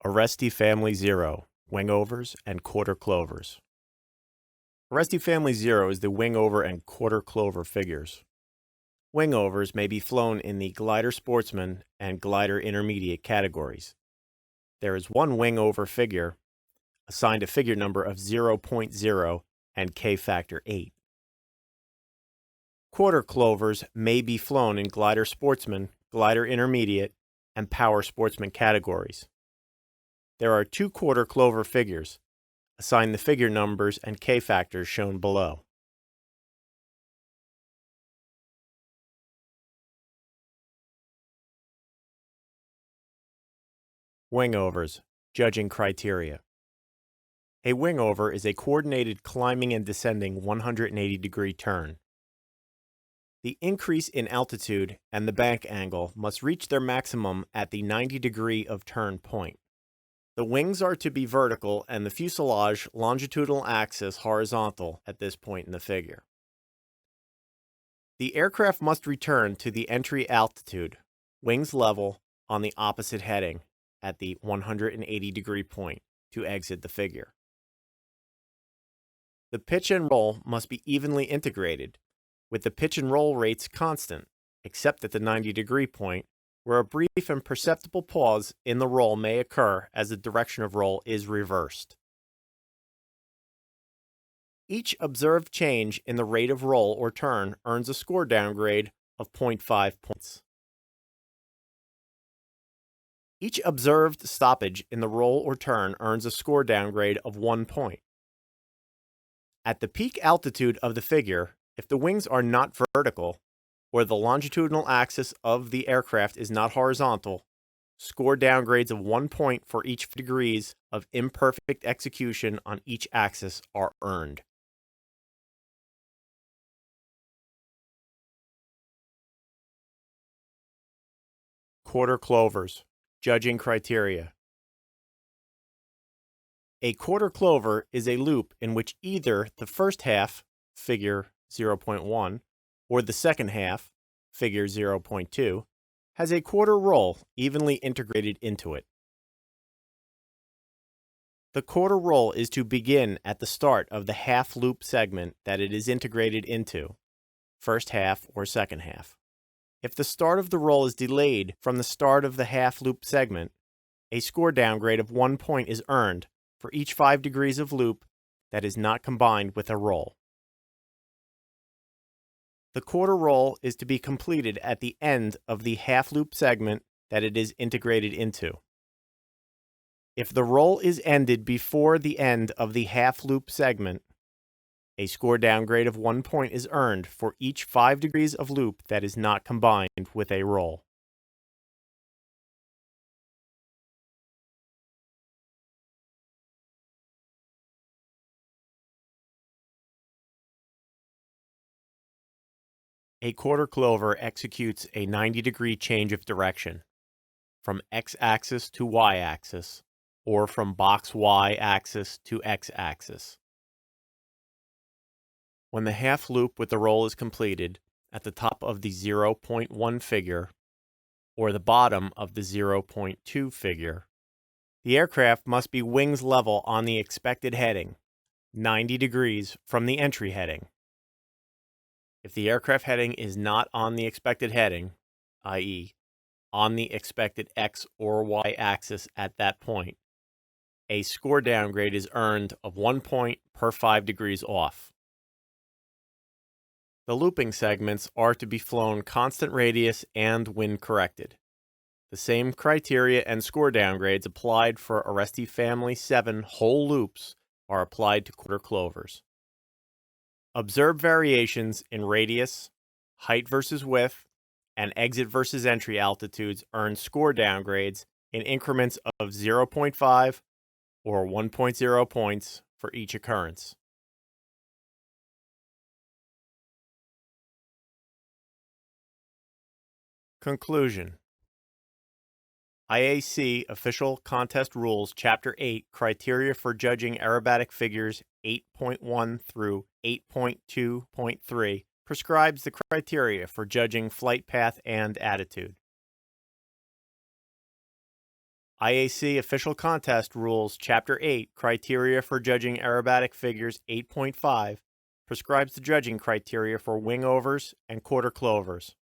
Aresti Family 0, Wingovers, and Quarter-Clovers. Aresti Family 0 is the wingover and quarter-clover figures. Wingovers may be flown in the glider sportsman and glider intermediate categories. There is one wingover figure assigned a figure number of 0.0 and K factor 8. Quarter-clovers may be flown in glider sportsman, glider intermediate, and power sportsman categories. There are two quarter-clover figures, assigned the figure numbers and K factors shown below. Wingovers, judging criteria. A wingover is a coordinated climbing and descending 180-degree turn. The increase in altitude and the bank angle must reach their maximum at the 90-degree of turn point. The wings are to be vertical and the fuselage longitudinal axis horizontal at this point in the figure. The aircraft must return to the entry altitude, wings level, on the opposite heading at the 180-degree point to exit the figure. The pitch and roll must be evenly integrated, with the pitch and roll rates constant, except at the 90-degree point, where a brief and perceptible pause in the roll may occur as the direction of roll is reversed. Each observed change in the rate of roll or turn earns a score downgrade of 0.5 points. Each observed stoppage in the roll or turn earns a score downgrade of 1 point. At the peak altitude of the figure, if the wings are not vertical, or the longitudinal axis of the aircraft is not horizontal, score downgrades of 1 point for each degrees of imperfect execution on each axis are earned. Quarter-clovers, judging criteria. A quarter-clover is a loop in which either the first half, figure 0.1, or the second half, figure 0.2, has a quarter roll evenly integrated into it. The quarter roll is to begin at the start of the half loop segment that it is integrated into, first half or second half. If the start of the roll is delayed from the start of the half loop segment, a score downgrade of 1 point is earned for each 5 degrees of loop that is not combined with a roll. The quarter roll is to be completed at the end of the half loop segment that it is integrated into. If the roll is ended before the end of the half loop segment, a score downgrade of 1 point is earned for each 5 degrees of loop that is not combined with a roll. A quarter-clover executes a 90-degree change of direction, from x-axis to y-axis, or from box y-axis to x-axis. When the half loop with the roll is completed, at the top of the 0.1 figure, or the bottom of the 0.2 figure, the aircraft must be wings level on the expected heading, 90 degrees from the entry heading. If the aircraft heading is not on the expected heading, i.e., on the expected x or y axis at that point, a score downgrade is earned of 1 point per 5 degrees off. The looping segments are to be flown constant radius and wind corrected. The same criteria and score downgrades applied for Aresti Family 7 whole loops are applied to quarter-clovers. Observed variations in radius, height versus width, and exit versus entry altitudes earn score downgrades in increments of 0.5 or 1.0 points for each occurrence. Conclusion. IAC Official Contest Rules Chapter 8 Criteria for Judging Aerobatic Figures 8.1 through 8.2.3 prescribes the criteria for judging flight path and attitude. IAC Official Contest Rules Chapter 8 Criteria for Judging Aerobatic Figures 8.5 prescribes the judging criteria for wingovers and quarter-clovers.